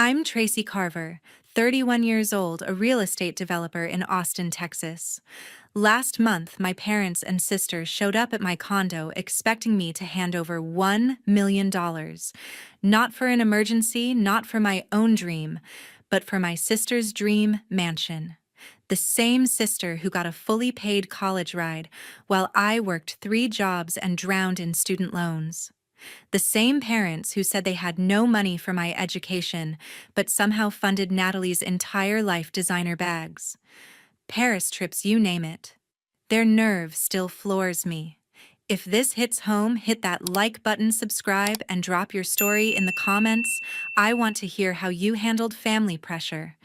I'm Tracy Carver, 31 years old, a real estate developer in Austin, Texas. Last month, my parents and sister showed up at my condo expecting me to hand over $1 million. Not for an emergency, not for my own dream, but for my sister's dream mansion. The same sister who got a fully paid college ride while I worked 3 jobs and drowned in student loans. The same parents who said they had no money for my education, but somehow funded Natalie's entire life designer bags. Paris trips, you name it. Their nerve still floors me. If this hits home, hit that like button, subscribe, and drop your story in the comments. I want to hear how you handled family pressure.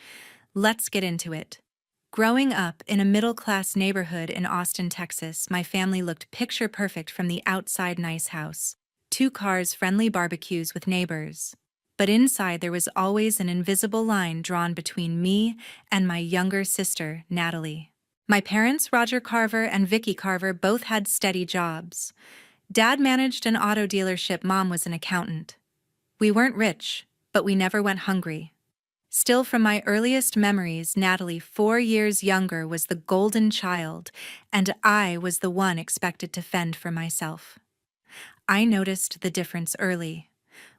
Let's get into it. Growing up in a middle-class neighborhood in Austin, Texas, my family looked picture-perfect from the outside. Nice house, 2 cars, friendly barbecues with neighbors. But inside there was always an invisible line drawn between me and my younger sister, Natalie. My parents, Roger Carver and Vicky Carver, both had steady jobs. Dad managed an auto dealership, Mom was an accountant. We weren't rich, but we never went hungry. Still, from my earliest memories, Natalie, 4 years younger, was the golden child, and I was the one expected to fend for myself. I noticed the difference early.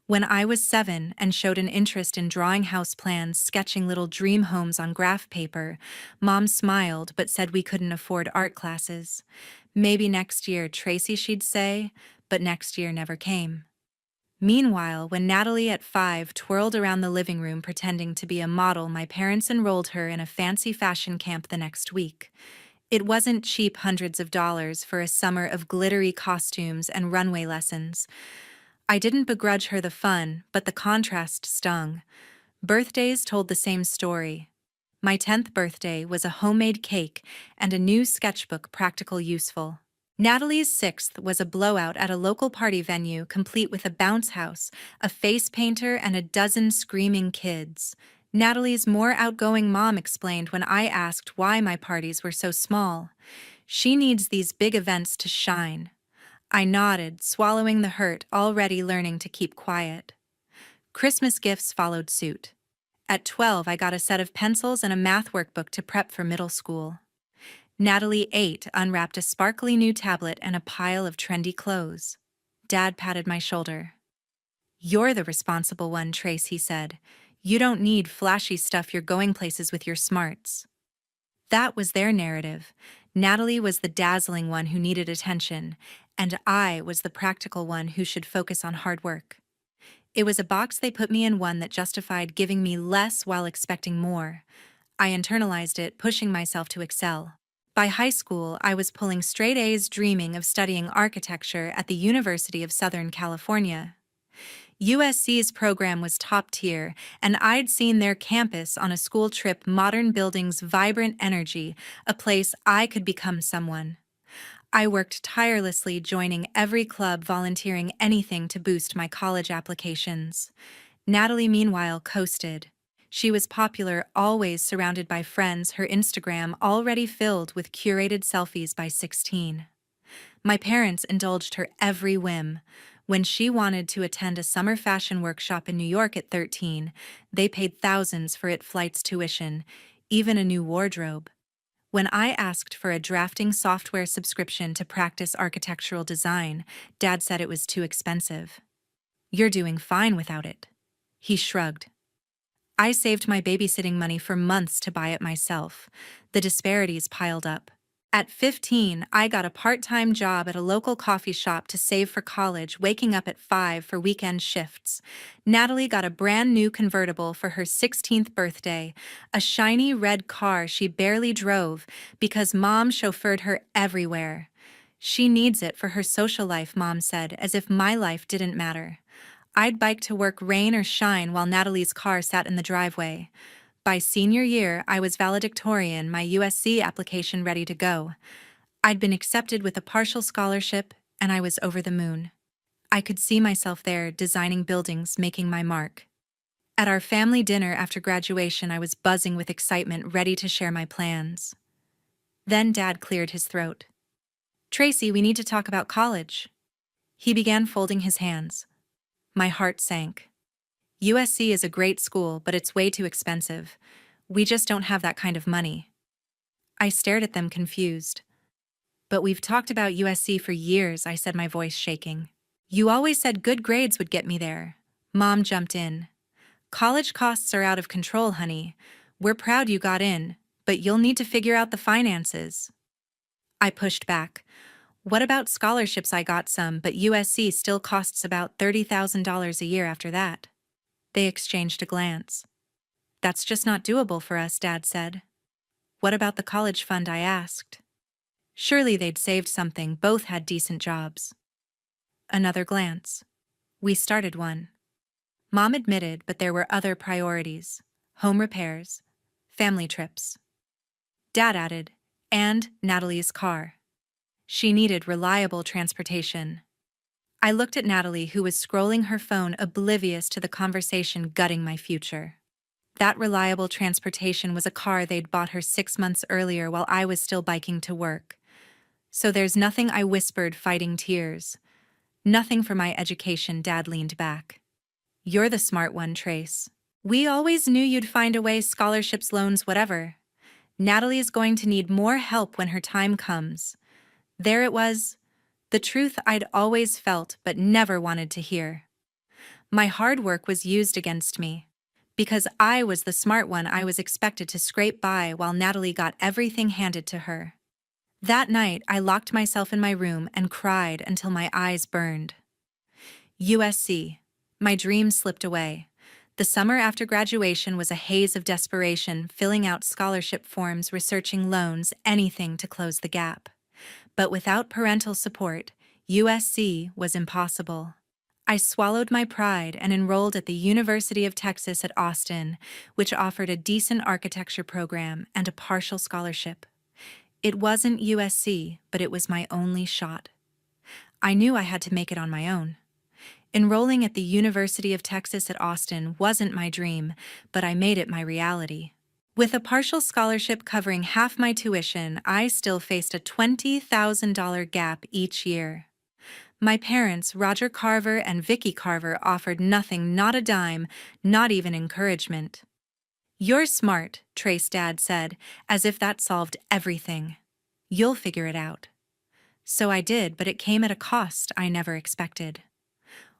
When I was 7 and showed an interest in drawing house plans, sketching little dream homes on graph paper, Mom smiled but said we couldn't afford art classes. Maybe next year, Tracy, she'd say, but next year never came. Meanwhile, when Natalie at 5 twirled around the living room pretending to be a model, my parents enrolled her in a fancy fashion camp the next week. It wasn't cheap, hundreds of dollars for a summer of glittery costumes and runway lessons. I didn't begrudge her the fun, but the contrast stung. Birthdays told the same story. My 10th birthday was a homemade cake and a new sketchbook, practical, useful. Natalie's 6th was a blowout at a local party venue, complete with a bounce house, a face painter, and a dozen screaming kids. Natalie's more outgoing mom explained when I asked why my parties were so small. She needs these big events to shine. I nodded, swallowing the hurt, already learning to keep quiet. Christmas gifts followed suit. At 12, I got a set of pencils and a math workbook to prep for middle school. Natalie, 8, unwrapped a sparkly new tablet and a pile of trendy clothes. Dad patted my shoulder. "You're the responsible one, Trace," he said. "You don't need flashy stuff, you're going places with your smarts." That was their narrative. Natalie was the dazzling one who needed attention, and I was the practical one who should focus on hard work. It was a box they put me in, one that justified giving me less while expecting more. I internalized it, pushing myself to excel. By high school, I was pulling straight A's, dreaming of studying architecture at the University of Southern California. USC's program was top tier, and I'd seen their campus on a school trip, modern buildings, vibrant energy, a place I could become someone. I worked tirelessly, joining every club, volunteering anything to boost my college applications. Natalie, meanwhile, coasted. She was popular, always surrounded by friends, her Instagram already filled with curated selfies by 16. My parents indulged her every whim. When she wanted to attend a summer fashion workshop in New York at 13, they paid thousands for it, flights, tuition, even a new wardrobe. When I asked for a drafting software subscription to practice architectural design, Dad said it was too expensive. "You're doing fine without it." He shrugged. I saved my babysitting money for months to buy it myself. The disparities piled up. At 15, I got a part-time job at a local coffee shop to save for college, waking up at 5 for weekend shifts. Natalie got a brand new convertible for her 16th birthday, a shiny red car she barely drove because Mom chauffeured her everywhere. "She needs it for her social life," Mom said, as if my life didn't matter. I'd bike to work, rain or shine, while Natalie's car sat in the driveway. By senior year, I was valedictorian, my USC application ready to go. I'd been accepted with a partial scholarship, and I was over the moon. I could see myself there, designing buildings, making my mark. At our family dinner after graduation, I was buzzing with excitement, ready to share my plans. Then Dad cleared his throat. "Tracy, we need to talk about college." He began folding his hands. My heart sank. USC is a great school, but it's way too expensive. We just don't have that kind of money. I stared at them confused. But we've talked about USC for years, I said, my voice shaking. You always said good grades would get me there. Mom jumped in. College costs are out of control, honey. We're proud you got in, but you'll need to figure out the finances. I pushed back. What about scholarships? I got some, but USC still costs about $30,000 a year after that. They exchanged a glance. That's just not doable for us, Dad said. What about the college fund? I asked. Surely they'd saved something, both had decent jobs. Another glance. We started one. Mom admitted, but there were other priorities. Home repairs, family trips. Dad added, and Natalie's car. She needed reliable transportation. I looked at Natalie, who was scrolling her phone, oblivious to the conversation gutting my future. That reliable transportation was a car they'd bought her 6 months earlier while I was still biking to work. So there's nothing, I whispered, fighting tears. Nothing for my education, Dad leaned back. You're the smart one, Trace. We always knew you'd find a way, scholarships, loans, whatever. Natalie's going to need more help when her time comes. There it was, the truth I'd always felt but never wanted to hear. My hard work was used against me. Because I was the smart one, I was expected to scrape by while Natalie got everything handed to her. That night, I locked myself in my room and cried until my eyes burned. USC. My dreams slipped away. The summer after graduation was a haze of desperation, filling out scholarship forms, researching loans, anything to close the gap. But without parental support, USC was impossible. I swallowed my pride and enrolled at the University of Texas at Austin, which offered a decent architecture program and a partial scholarship. It wasn't USC, but it was my only shot. I knew I had to make it on my own. Enrolling at the University of Texas at Austin wasn't my dream, but I made it my reality. With a partial scholarship covering half my tuition, I still faced a $20,000 gap each year. My parents, Roger Carver and Vicky Carver, offered nothing, not a dime, not even encouragement. You're smart, Trace, Dad said, as if that solved everything. You'll figure it out. So I did, but it came at a cost I never expected.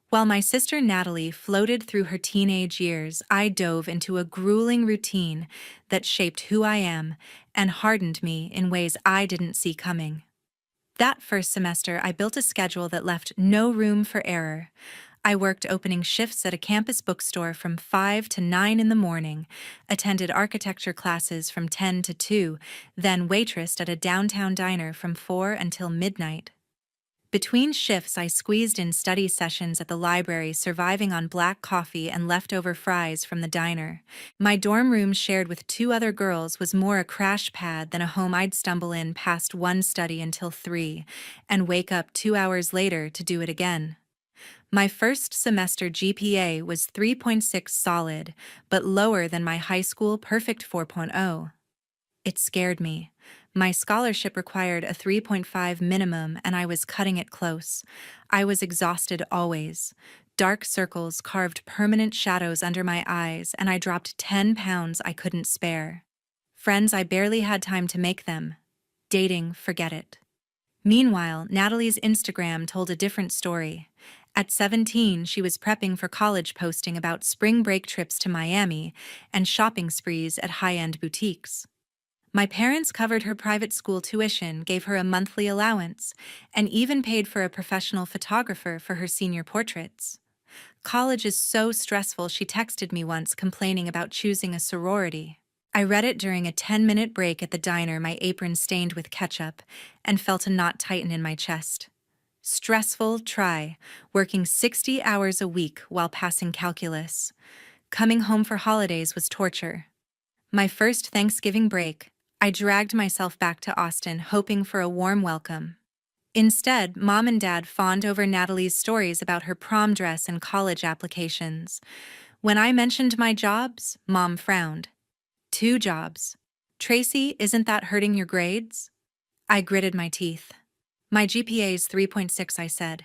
While my sister Natalie floated through her teenage years, I dove into a grueling routine that shaped who I am and hardened me in ways I didn't see coming. That first semester, I built a schedule that left no room for error. I worked opening shifts at a campus bookstore from 5 to 9 in the morning, attended architecture classes from 10 to 2, then waitressed at a downtown diner from 4 until midnight. Between shifts, I squeezed in study sessions at the library, surviving on black coffee and leftover fries from the diner. My dorm room, shared with 2 other girls, was more a crash pad than a home I'd stumble in past one study until 3, and wake up 2 hours later to do it again. My first semester GPA was 3.6 solid, but lower than my high school perfect 4.0. It scared me. My scholarship required a 3.5 minimum, and I was cutting it close. I was exhausted always. Dark circles carved permanent shadows under my eyes, and I dropped 10 pounds I couldn't spare. Friends, I barely had time to make them. Dating, forget it. Meanwhile, Natalie's Instagram told a different story. At 17, she was prepping for college, posting about spring break trips to Miami and shopping sprees at high-end boutiques. My parents covered her private school tuition, gave her a monthly allowance, and even paid for a professional photographer for her senior portraits. College is so stressful, she texted me once, complaining about choosing a sorority. I read it during a 10-minute break at the diner, my apron stained with ketchup, and felt a knot tighten in my chest. Stressful, try, working 60 hours a week while passing calculus. Coming home for holidays was torture. My first Thanksgiving break, I dragged myself back to Austin, hoping for a warm welcome. Instead, Mom and Dad fawned over Natalie's stories about her prom dress and college applications. When I mentioned my jobs, Mom frowned. 2 jobs. Tracy, isn't that hurting your grades? I gritted my teeth. My GPA's 3.6, I said.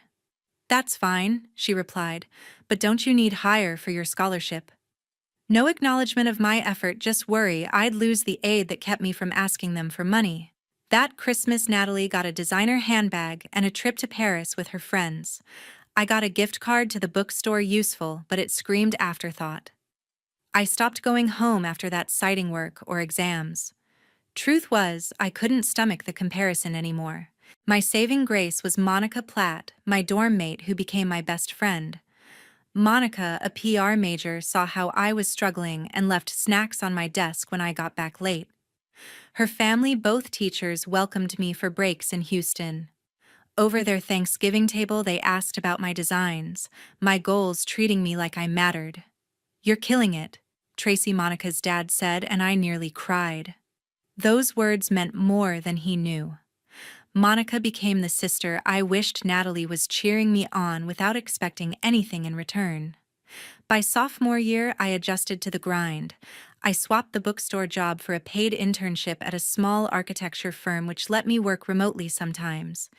"That's fine," she replied, "but don't you need higher for your scholarship?" No acknowledgement of my effort, just worry I'd lose the aid that kept me from asking them for money. That Christmas, Natalie got a designer handbag and a trip to Paris with her friends. I got a gift card to the bookstore, useful, but it screamed afterthought. I stopped going home after that citing work or exams. Truth was, I couldn't stomach the comparison anymore. My saving grace was Monica Platt, my dorm mate who became my best friend. Monica, a PR major, saw how I was struggling and left snacks on my desk when I got back late. Her family, both teachers, welcomed me for breaks in Houston. Over their Thanksgiving table, they asked about my designs, my goals, treating me like I mattered. "You're killing it," Tracy, Monica's dad, said, and I nearly cried. Those words meant more than he knew. Monica became the sister I wished. Natalie was cheering me on without expecting anything in return. By sophomore year, I adjusted to the grind. I swapped the bookstore job for a paid internship at a small architecture firm which let me work remotely sometimes.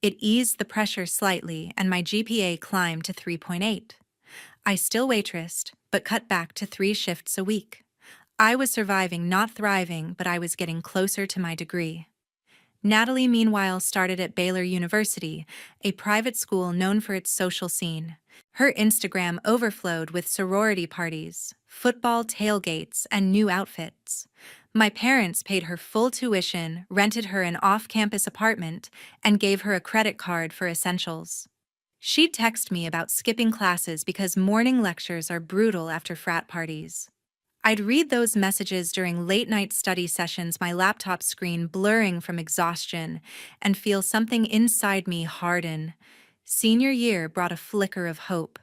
It eased the pressure slightly, and my GPA climbed to 3.8. I still waitressed, but cut back to 3 shifts a week. I was surviving, not thriving, but I was getting closer to my degree. Natalie, meanwhile, started at Baylor University, a private school known for its social scene. Her Instagram overflowed with sorority parties, football tailgates, and new outfits. My parents paid her full tuition, rented her an off-campus apartment, and gave her a credit card for essentials. She'd text me about skipping classes because morning lectures are brutal after frat parties. I'd read those messages during late-night study sessions, my laptop screen blurring from exhaustion, and feel something inside me harden. Senior year brought a flicker of hope.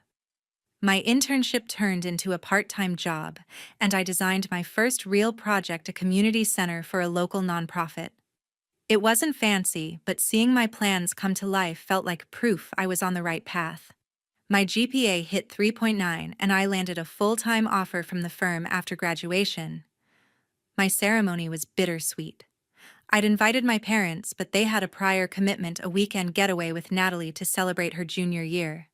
My internship turned into a part-time job, and I designed my first real project, a community center for a local nonprofit. It wasn't fancy, but seeing my plans come to life felt like proof I was on the right path. My GPA hit 3.9, and I landed a full-time offer from the firm after graduation. My ceremony was bittersweet. I'd invited my parents, but they had a prior commitment, a weekend getaway with Natalie to celebrate her junior year.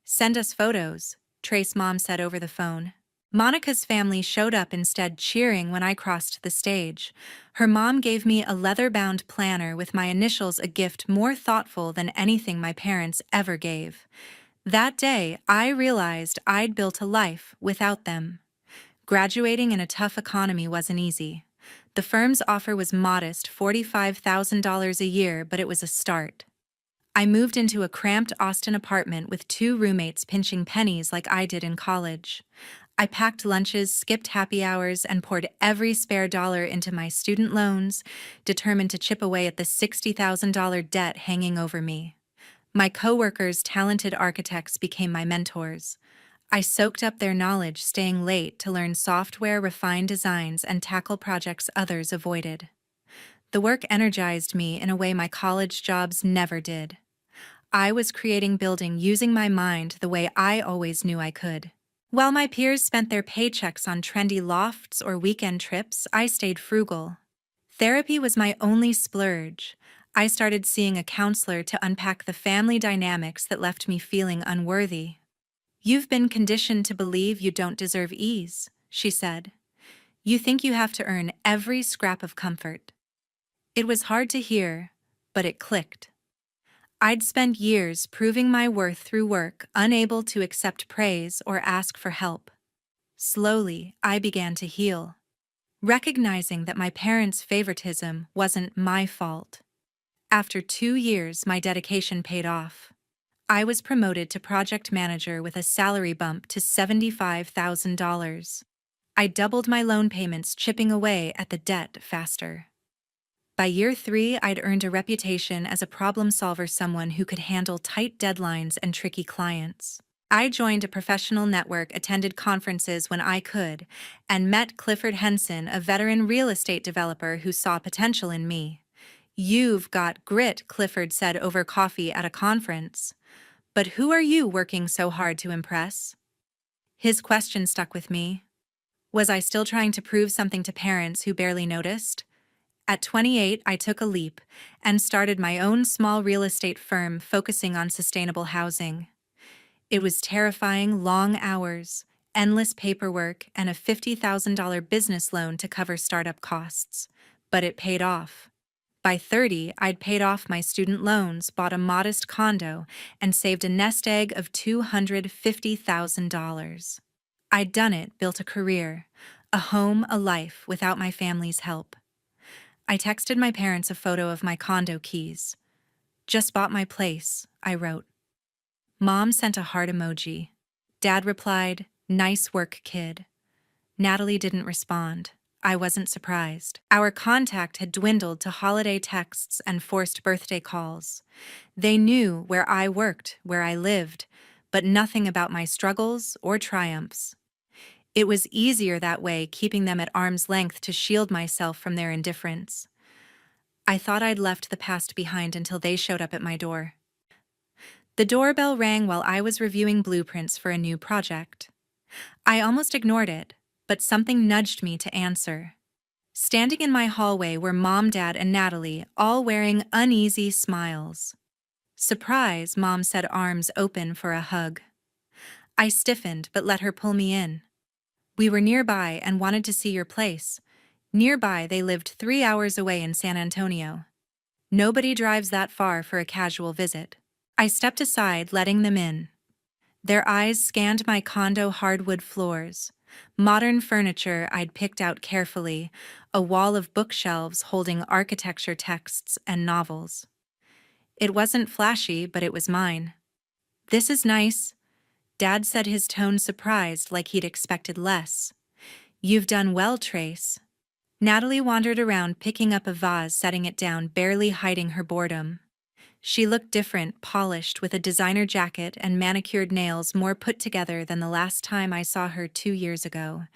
"Send us photos," Trace's mom said over the phone. Monica's family showed up instead, cheering when I crossed the stage. Her mom gave me a leather-bound planner with my initials, a gift more thoughtful than anything my parents ever gave. That day, I realized I'd built a life without them. Graduating in a tough economy wasn't easy. The firm's offer was modest, $45,000 a year, but it was a start. I moved into a cramped Austin apartment with 2 roommates pinching pennies like I did in college. I packed lunches, skipped happy hours, and poured every spare dollar into my student loans, determined to chip away at the $60,000 debt hanging over me. My coworkers, talented architects, became my mentors. I soaked up their knowledge, staying late to learn software, refine designs, and tackle projects others avoided. The work energized me in a way my college jobs never did. I was creating, building, using my mind the way I always knew I could. While my peers spent their paychecks on trendy lofts or weekend trips, I stayed frugal. Therapy was my only splurge. I started seeing a counselor to unpack the family dynamics that left me feeling unworthy. "You've been conditioned to believe you don't deserve ease," she said. "You think you have to earn every scrap of comfort." It was hard to hear, but it clicked. I'd spent years proving my worth through work, unable to accept praise or ask for help. Slowly, I began to heal, recognizing that my parents' favoritism wasn't my fault. After 2 years, my dedication paid off. I was promoted to project manager with a salary bump to $75,000. I doubled my loan payments, chipping away at the debt faster. By year 3, I'd earned a reputation as a problem solver, someone who could handle tight deadlines and tricky clients. I joined a professional network, attended conferences when I could, and met Clifford Henson, a veteran real estate developer who saw potential in me. "You've got grit," Clifford said over coffee at a conference. "But who are you working so hard to impress?" His question stuck with me. Was I still trying to prove something to parents who barely noticed? At 28, I took a leap and started my own small real estate firm focusing on sustainable housing. It was terrifying long hours, endless paperwork, and a $50,000 business loan to cover startup costs. But it paid off. By 30, I'd paid off my student loans, bought a modest condo, and saved a nest egg of $250,000. I'd done it, built a career, a home, a life without my family's help. I texted my parents a photo of my condo keys. Just bought my place, I wrote. Mom sent a heart emoji. Dad replied, "Nice work, kid." Natalie didn't respond. I wasn't surprised. Our contact had dwindled to holiday texts and forced birthday calls. They knew where I worked, where I lived, but nothing about my struggles or triumphs. It was easier that way, keeping them at arm's length to shield myself from their indifference. I thought I'd left the past behind until they showed up at my door. The doorbell rang while I was reviewing blueprints for a new project. I almost ignored it, but something nudged me to answer. Standing in my hallway were Mom, Dad, and Natalie, all wearing uneasy smiles. "Surprise," Mom said, arms open for a hug. I stiffened but let her pull me in. "We were nearby and wanted to see your place." Nearby, they lived 3 hours away in San Antonio. Nobody drives that far for a casual visit. I stepped aside, letting them in. Their eyes scanned my condo hardwood floors, modern furniture I'd picked out carefully, a wall of bookshelves holding architecture texts and novels. It wasn't flashy, but it was mine. "This is nice," Dad said, his tone surprised, like he'd expected less. "You've done well, Trace." Natalie wandered around, picking up a vase, setting it down, barely hiding her boredom. She looked different, polished, with a designer jacket and manicured nails more put together than the last time I saw her 2 years ago.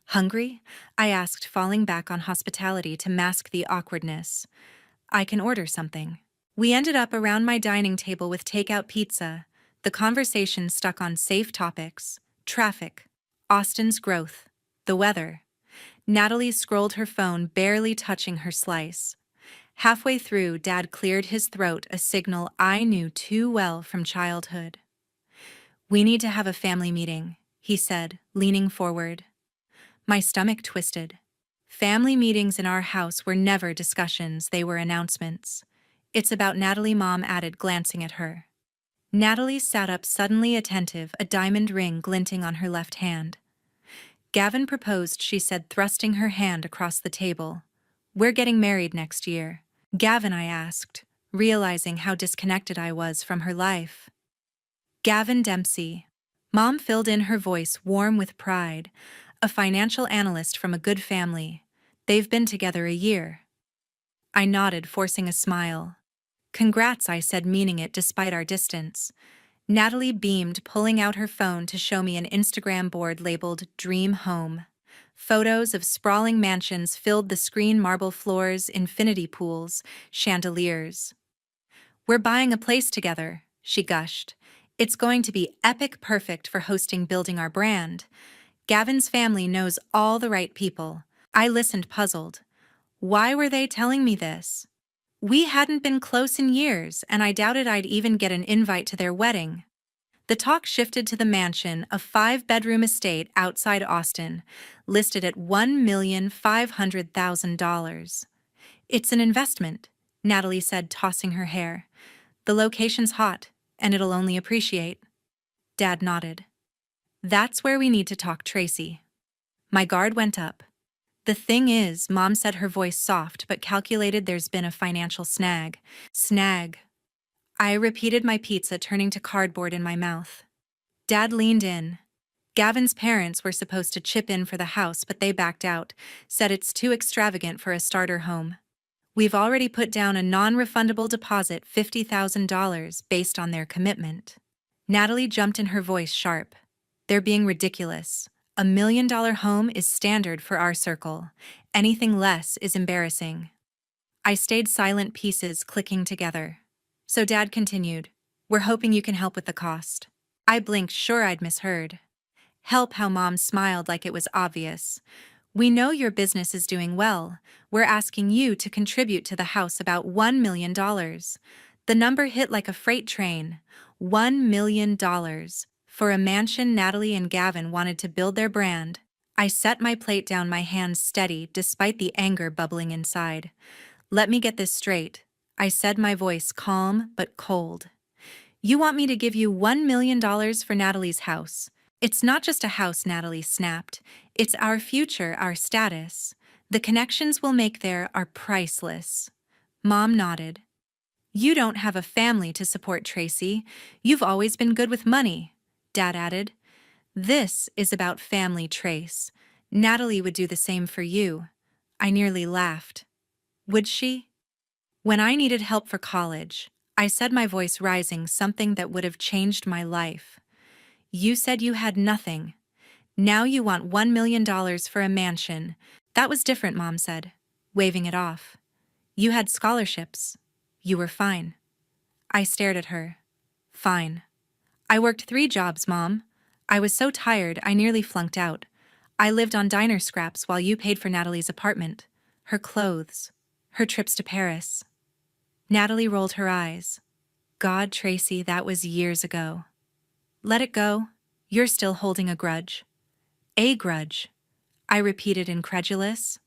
"Hungry?" I asked, falling back on hospitality to mask the awkwardness. "I can order something." We ended up around my dining table with takeout pizza. The conversation stuck on safe topics: traffic, Austin's growth, the weather. Natalie scrolled her phone, barely touching her slice. Halfway through, Dad cleared his throat, a signal I knew too well from childhood. "We need to have a family meeting," he said, leaning forward. My stomach twisted. Family meetings in our house were never discussions, they were announcements. "It's about Natalie," Mom added, glancing at her. Natalie sat up, suddenly attentive, a diamond ring glinting on her left hand. "Gavin proposed," she said, thrusting her hand across the table. "We're getting married next year." "Gavin?" I asked, realizing how disconnected I was from her life. "Gavin Dempsey." Mom filled in, her voice warm with pride. "A financial analyst from a good family. They've been together a year." I nodded, forcing a smile. "Congrats," I said, meaning it despite our distance. Natalie beamed, pulling out her phone to show me an Instagram board labeled "Dream Home." Photos of sprawling mansions filled the screen: marble floors, infinity pools, chandeliers. "We're buying a place together," she gushed. "It's going to be epic, perfect for hosting, building our brand. Gavin's family knows all the right people." I listened, puzzled. Why were they telling me this? We hadn't been close in years, and I doubted I'd even get an invite to their wedding. The talk shifted to the mansion, a 5-bedroom estate outside Austin, listed at $1,500,000. "It's an investment," Natalie said, tossing her hair. "The location's hot, and it'll only appreciate." Dad nodded. "That's where we need to talk, Tracy." My guard went up. "The thing is," Mom said, her voice soft but calculated, "there's been a financial snag." "Snag." I repeated my pizza, turning to cardboard in my mouth. Dad leaned in. "Gavin's parents were supposed to chip in for the house, but they backed out, said it's too extravagant for a starter home. We've already put down a non-refundable deposit, $50,000, based on their commitment." Natalie jumped in, her voice sharp. "They're being ridiculous. $1 million home is standard for our circle. Anything less is embarrassing." I stayed silent, pieces clicking together. So Dad continued, "We're hoping you can help with the cost." I blinked, sure I'd misheard. "Help how?" Mom smiled, like it was obvious. We know your business is doing well. We're asking you to contribute to the house about $1 million. The number hit like a freight train. $1 million. For a mansion Natalie and Gavin wanted to build their brand. I set my plate down, my hands steady despite the anger bubbling inside. Let me get this straight, I said, my voice calm but cold. You want me to give you $1 million for Natalie's house? It's not just a house, Natalie snapped. It's our future, our status. The connections we'll make there are priceless. Mom nodded. You don't have a family to support, Tracy. You've always been good with money, Dad added. This is about family, Trace. Natalie would do the same for you. I nearly laughed. Would she? When I needed help for college, I said, my voice rising, something that would have changed my life. You said you had nothing. Now you want $1 million for a mansion. That was different, Mom said, waving it off. You had scholarships. You were fine. I stared at her. Fine. I worked 3 jobs, Mom. I was so tired I nearly flunked out. I lived on diner scraps while you paid for Natalie's apartment, her clothes, her trips to Paris. Natalie rolled her eyes. God, Tracy, that was years ago. Let it go. You're still holding a grudge. A grudge, I repeated, incredulous.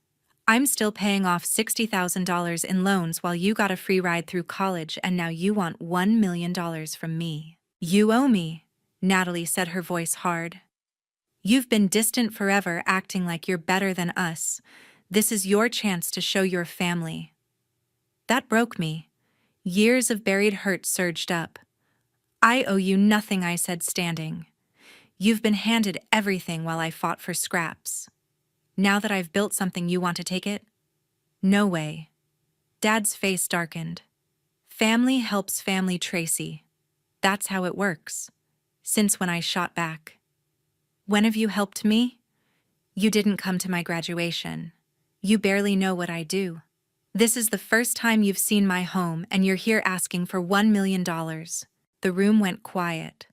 I'm still paying off $60,000 in loans while you got a free ride through college, and now you want $1 million from me. You owe me, Natalie said, her voice hard. You've been distant forever, acting like you're better than us. This is your chance to show your family. That broke me. Years of buried hurt surged up. I owe you nothing, I said, standing. You've been handed everything while I fought for scraps. Now that I've built something, you want to take it? No way. Dad's face darkened. Family helps family, Tracy. That's how it works. Since when I shot back. When have you helped me? You didn't come to my graduation. You barely know what I do. This is the first time you've seen my home, and you're here asking for $1 million. The room went quiet.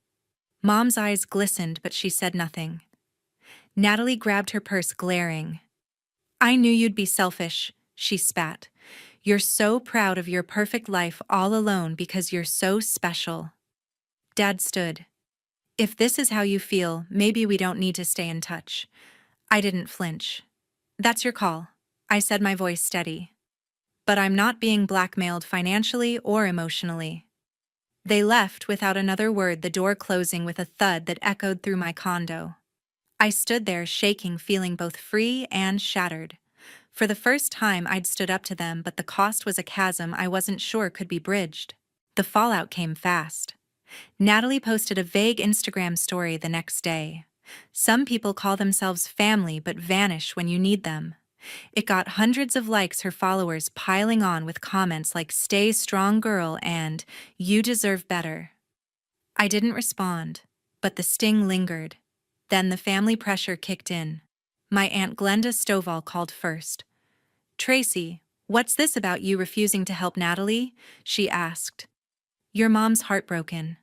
Mom's eyes glistened, but she said nothing. Natalie grabbed her purse, glaring. I knew you'd be selfish, she spat. You're so proud of your perfect life all alone because you're so special. Dad stood. If this is how you feel, maybe we don't need to stay in touch. I didn't flinch. That's your call, I said, my voice steady. But I'm not being blackmailed financially or emotionally. They left without another word, the door closing with a thud that echoed through my condo. I stood there shaking, feeling both free and shattered. For the first time, I'd stood up to them, but the cost was a chasm I wasn't sure could be bridged. The fallout came fast. Natalie posted a vague Instagram story the next day. Some people call themselves family but vanish when you need them. It got hundreds of likes, her followers piling on with comments like "Stay strong, girl" and "You deserve better." I didn't respond, but the sting lingered. Then the family pressure kicked in. My Aunt Glenda Stovall called first. Tracy, what's this about you refusing to help Natalie? She asked. Your mom's heartbroken.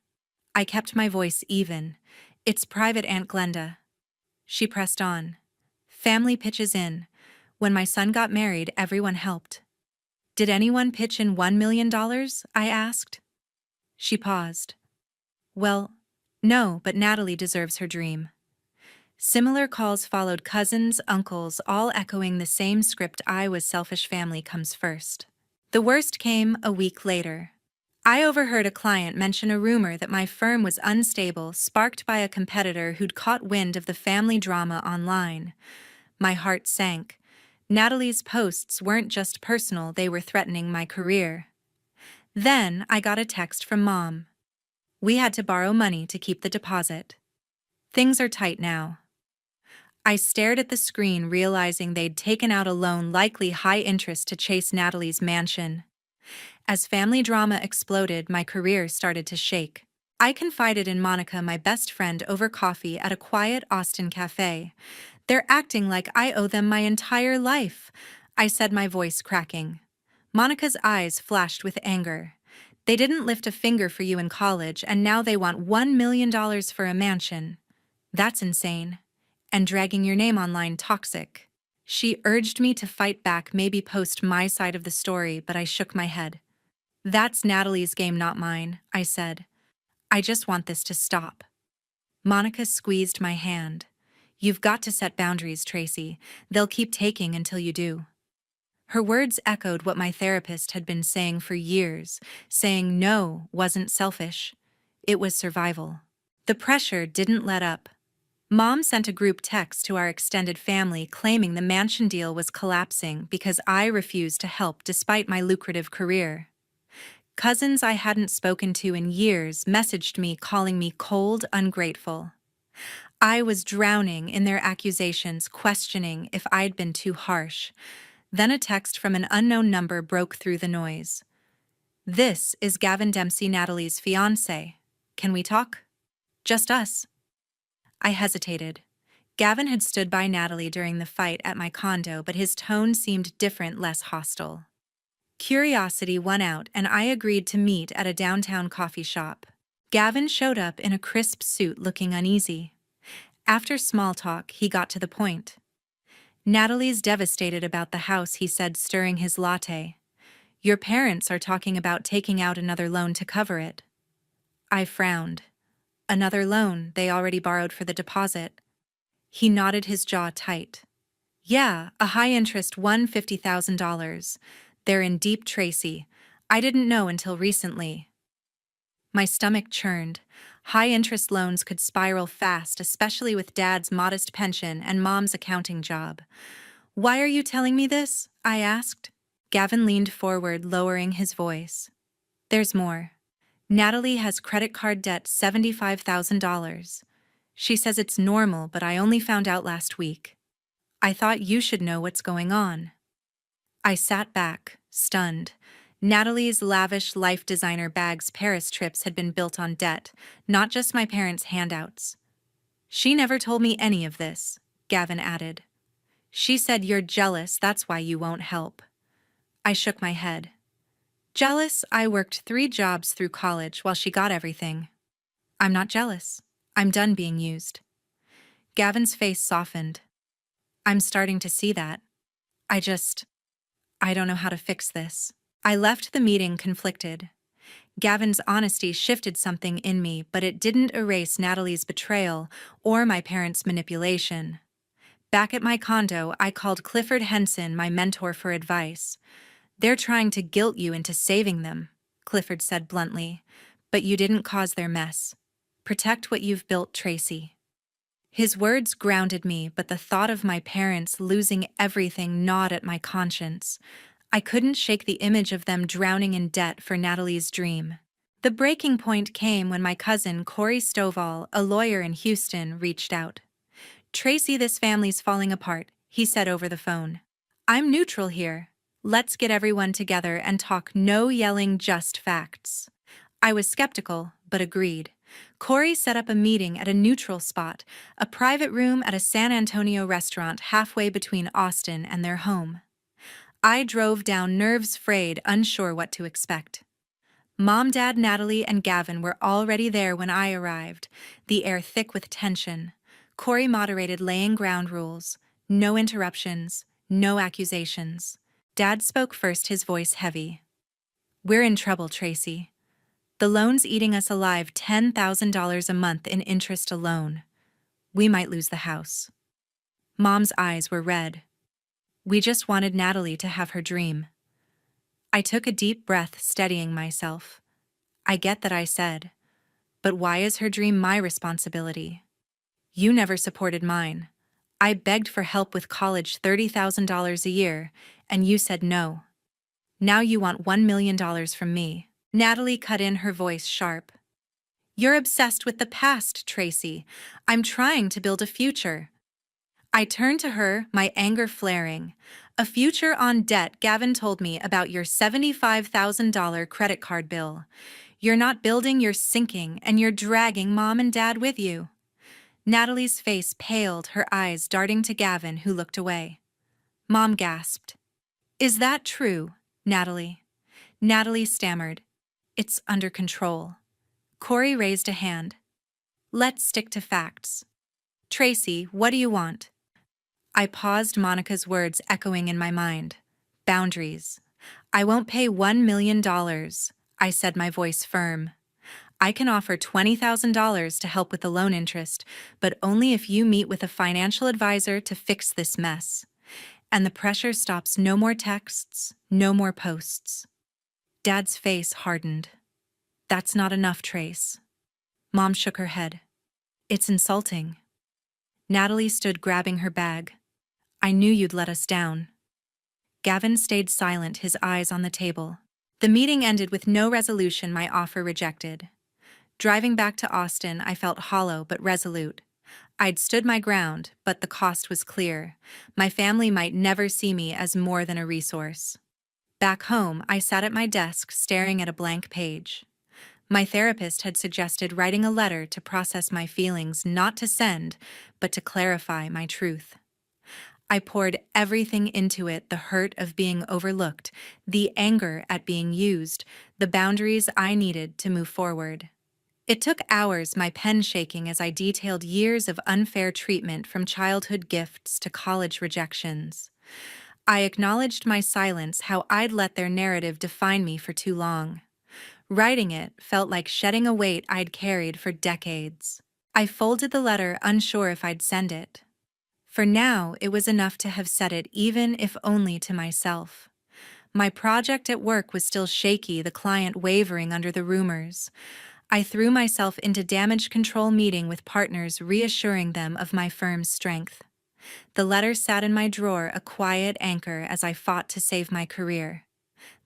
I kept my voice even. It's private, Aunt Glenda. She pressed on. Family pitches in. When my son got married, everyone helped. Did anyone pitch in $1 million? I asked. She paused. Well, no, but Natalie deserves her dream. Similar calls followed, cousins, uncles, all echoing the same script. I was selfish, family comes first. The worst came a week later. I overheard a client mention a rumor that my firm was unstable, sparked by a competitor who'd caught wind of the family drama online. My heart sank. Natalie's posts weren't just personal, they were threatening my career. Then I got a text from Mom. We had to borrow money to keep the deposit. Things are tight now. I stared at the screen, realizing they'd taken out a loan, likely high interest, to chase Natalie's mansion. As family drama exploded, my career started to shake. I confided in Monica, my best friend, over coffee at a quiet Austin cafe. They're acting like I owe them my entire life, I said, my voice cracking. Monica's eyes flashed with anger. They didn't lift a finger for you in college, and now they want $1 million for a mansion. That's insane. And dragging your name online, toxic. She urged me to fight back, maybe post my side of the story, but I shook my head. That's Natalie's game, not mine, I said. I just want this to stop. Monica squeezed my hand. You've got to set boundaries, Tracy. They'll keep taking until you do. Her words echoed what my therapist had been saying for years. Saying no wasn't selfish. It was survival. The pressure didn't let up. Mom sent a group text to our extended family claiming the mansion deal was collapsing because I refused to help despite my lucrative career. Cousins I hadn't spoken to in years messaged me calling me cold, ungrateful. I was drowning in their accusations, questioning if I'd been too harsh. Then a text from an unknown number broke through the noise. This is Gavin Dempsey, Natalie's fiancé. Can we talk? Just us. I hesitated. Gavin had stood by Natalie during the fight at my condo, but his tone seemed different, less hostile. Curiosity won out, and I agreed to meet at a downtown coffee shop. Gavin showed up in a crisp suit, looking uneasy. After small talk, he got to the point. Natalie's devastated about the house, he said, stirring his latte. Your parents are talking about taking out another loan to cover it. I frowned. Another loan they already borrowed for the deposit. He nodded, his jaw tight. Yeah, a high-interest $150,000. They're in deep, Tracy. I didn't know until recently. My stomach churned. High-interest loans could spiral fast, especially with Dad's modest pension and Mom's accounting job. Why are you telling me this? I asked. Gavin leaned forward, lowering his voice. There's more. Natalie has credit card debt, $75,000. She says it's normal, but I only found out last week. I thought you should know what's going on. I sat back, stunned. Natalie's lavish Life designer bags Paris trips had been built on debt, not just my parents' handouts. She never told me any of this, Gavin added. She said you're jealous, that's why you won't help. I shook my head. Jealous? I worked 3 jobs through college while she got everything. I'm not jealous. I'm done being used. Gavin's face softened. I'm starting to see that. I don't know how to fix this. I left the meeting conflicted. Gavin's honesty shifted something in me, but it didn't erase Natalie's betrayal or my parents' manipulation. Back at my condo, I called Clifford Henson, my mentor, for advice. They're trying to guilt you into saving them, Clifford said bluntly, but you didn't cause their mess. Protect what you've built, Tracy. His words grounded me, but the thought of my parents losing everything gnawed at my conscience. I couldn't shake the image of them drowning in debt for Natalie's dream. The breaking point came when my cousin, Corey Stovall, a lawyer in Houston, reached out. Tracy, this family's falling apart, he said over the phone. I'm neutral here. Let's get everyone together and talk, no yelling, just facts. I was skeptical, but agreed. Corey set up a meeting at a neutral spot, a private room at a San Antonio restaurant halfway between Austin and their home. I drove down, nerves frayed, unsure what to expect. Mom, Dad, Natalie, and Gavin were already there when I arrived, the air thick with tension. Corey moderated, laying ground rules. No interruptions, no accusations. Dad spoke first, his voice heavy. We're in trouble, Tracy. The loan's eating us alive, $10,000 a month in interest alone. We might lose the house. Mom's eyes were red. We just wanted Natalie to have her dream. I took a deep breath, steadying myself. I get that, I said. But why is her dream my responsibility? You never supported mine. I begged for help with college, $30,000 a year, and you said no. Now you want $1 million from me. Natalie cut in, her voice sharp. You're obsessed with the past, Tracy. I'm trying to build a future. I turned to her, my anger flaring. A future on debt, Gavin told me about your $75,000 credit card bill. You're not building, you're sinking, and you're dragging Mom and Dad with you. Natalie's face paled, her eyes darting to Gavin, who looked away. Mom gasped. Is that true, Natalie? Natalie stammered. It's under control. Corey raised a hand. Let's stick to facts. Tracy, what do you want? I paused, Monica's words echoing in my mind. Boundaries. I won't pay $1 million, I said, my voice firm. I can offer $20,000 to help with the loan interest, but only if you meet with a financial advisor to fix this mess. And the pressure stops. No more texts, no more posts. Dad's face hardened. That's not enough, Trace. Mom shook her head. It's insulting. Natalie stood, grabbing her bag. I knew you'd let us down. Gavin stayed silent, his eyes on the table. The meeting ended with no resolution, my offer rejected. Driving back to Austin, I felt hollow but resolute. I'd stood my ground, but the cost was clear. My family might never see me as more than a resource. Back home, I sat at my desk staring at a blank page. My therapist had suggested writing a letter to process my feelings, not to send, but to clarify my truth. I poured everything into it: the hurt of being overlooked, the anger at being used, the boundaries I needed to move forward. It took hours, my pen shaking as I detailed years of unfair treatment, from childhood gifts to college rejections. I acknowledged my silence, how I'd let their narrative define me for too long. Writing it felt like shedding a weight I'd carried for decades. I folded the letter, unsure if I'd send it. For now, it was enough to have said it, even if only to myself. My project at work was still shaky, the client wavering under the rumors. I threw myself into damage control meeting with partners, reassuring them of my firm's strength. The letter sat in my drawer, a quiet anchor as I fought to save my career.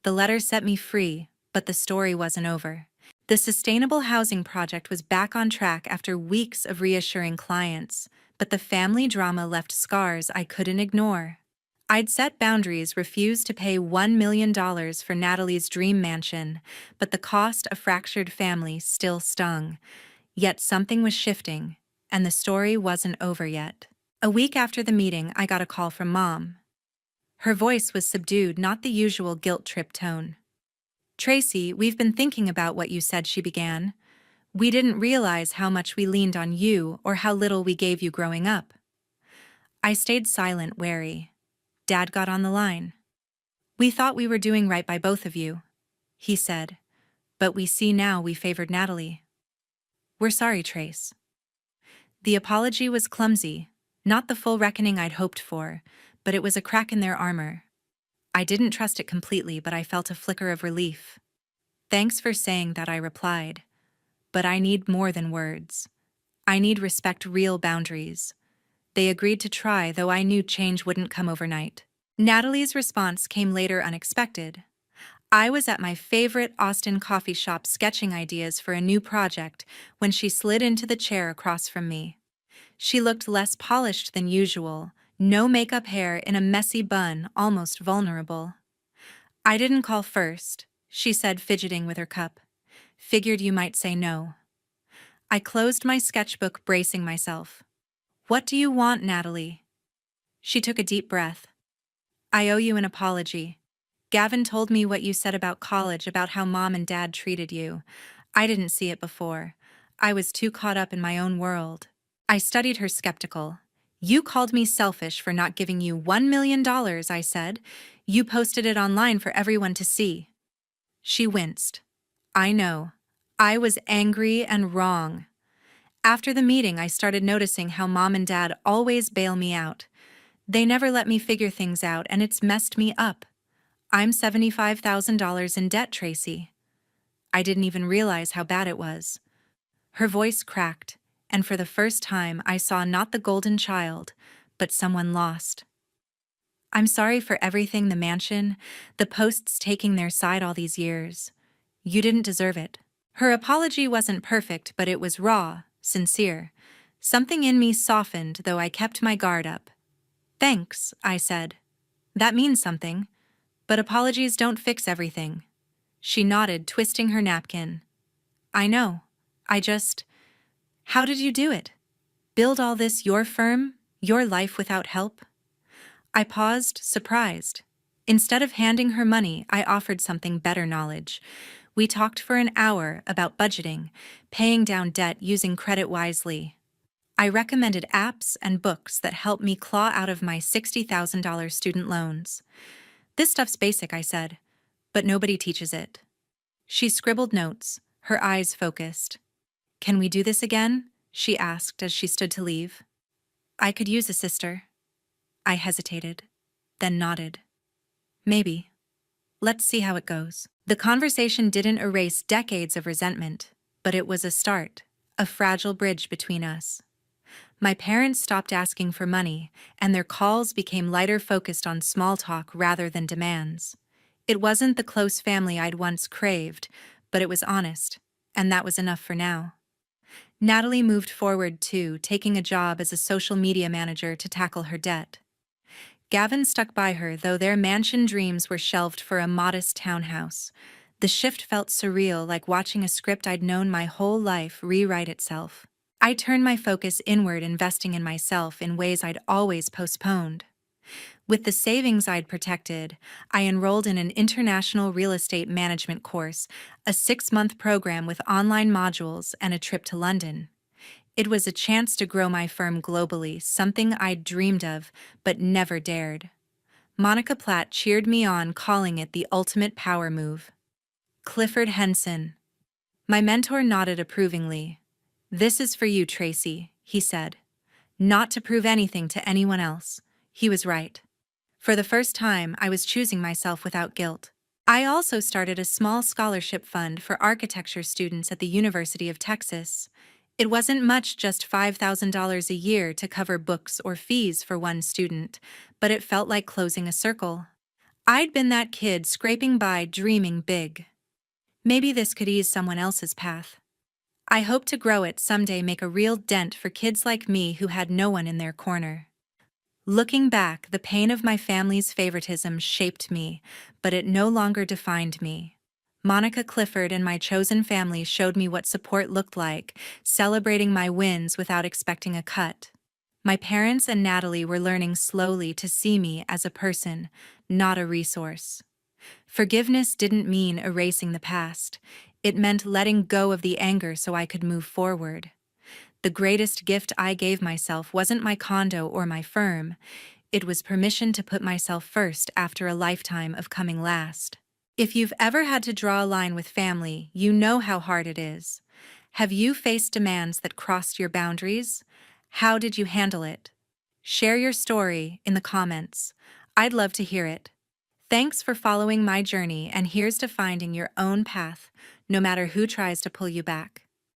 The letter set me free, but the story wasn't over. The sustainable housing project was back on track after weeks of reassuring clients, but the family drama left scars I couldn't ignore. I'd set boundaries, refused to pay $1 million for Natalie's dream mansion, but the cost of fractured family still stung. Yet something was shifting, and the story wasn't over yet. A week after the meeting, I got a call from Mom. Her voice was subdued, not the usual guilt-trip tone. Tracy, we've been thinking about what you said, she began. We didn't realize how much we leaned on you or how little we gave you growing up. I stayed silent, wary. Dad got on the line. We thought we were doing right by both of you, he said, but we see now we favored Natalie. We're sorry, Trace. The apology was clumsy, not the full reckoning I'd hoped for, but it was a crack in their armor. I didn't trust it completely, but I felt a flicker of relief. Thanks for saying that, I replied. But I need more than words. I need respect, real boundaries. They agreed to try, though I knew change wouldn't come overnight. Natalie's response came later, unexpected. I was at my favorite Austin coffee shop sketching ideas for a new project when she slid into the chair across from me. She looked less polished than usual, no makeup, hair in a messy bun, almost vulnerable. I didn't call first, she said, fidgeting with her cup. Figured you might say no. I closed my sketchbook, bracing myself. What do you want, Natalie? She took a deep breath. I owe you an apology. Gavin told me what you said about college, about how Mom and Dad treated you. I didn't see it before. I was too caught up in my own world. I studied her, skeptical. You called me selfish for not giving you $1 million, I said. You posted it online for everyone to see. She winced. I know. I was angry and wrong. After the meeting, I started noticing how Mom and Dad always bail me out. They never let me figure things out, and it's messed me up. I'm $75,000 in debt, Tracy. I didn't even realize how bad it was. Her voice cracked, and for the first time I saw not the golden child, but someone lost. I'm sorry for everything, the mansion, the posts taking their side all these years. You didn't deserve it. Her apology wasn't perfect, but it was raw, sincere. Something in me softened, though I kept my guard up. Thanks, I said. That means something. But apologies don't fix everything. She nodded, twisting her napkin. I know. How did you do it? Build all this, your firm, your life without help? I paused, surprised. Instead of handing her money, I offered something better: knowledge. We talked for an hour about budgeting, paying down debt, using credit wisely. I recommended apps and books that helped me claw out of my $60,000 student loans. This stuff's basic, I said, but nobody teaches it. She scribbled notes, her eyes focused. Can we do this again? She asked as she stood to leave. I could use a sister. I hesitated, then nodded. Maybe. Let's see how it goes. The conversation didn't erase decades of resentment, but it was a start, a fragile bridge between us. My parents stopped asking for money, and their calls became lighter, focused on small talk rather than demands. It wasn't the close family I'd once craved, but it was honest, and that was enough for now. Natalie moved forward too, taking a job as a social media manager to tackle her debt. Gavin stuck by her, though their mansion dreams were shelved for a modest townhouse. The shift felt surreal, like watching a script I'd known my whole life rewrite itself. I turned my focus inward, investing in myself in ways I'd always postponed. With the savings I'd protected, I enrolled in an international real estate management course, a 6-month program with online modules and a trip to London. It was a chance to grow my firm globally, something I'd dreamed of but never dared. Monica Platt cheered me on, calling it the ultimate power move. Clifford Henson. My mentor nodded approvingly. This is for you, Tracy, he said. Not to prove anything to anyone else. He was right. For the first time, I was choosing myself without guilt. I also started a small scholarship fund for architecture students at the University of Texas. It wasn't much, just $5,000 a year to cover books or fees for one student, but it felt like closing a circle. I'd been that kid scraping by, dreaming big. Maybe this could ease someone else's path. I hope to grow it someday, make a real dent for kids like me who had no one in their corner. Looking back, the pain of my family's favoritism shaped me, but it no longer defined me. Monica Clifford and my chosen family showed me what support looked like, celebrating my wins without expecting a cut. My parents and Natalie were learning slowly to see me as a person, not a resource. Forgiveness didn't mean erasing the past. It meant letting go of the anger so I could move forward. The greatest gift I gave myself wasn't my condo or my firm. It was permission to put myself first after a lifetime of coming last. If you've ever had to draw a line with family, you know how hard it is. Have you faced demands that crossed your boundaries? How did you handle it? Share your story in the comments. I'd love to hear it. Thanks for following my journey, and here's to finding your own path, no matter who tries to pull you back.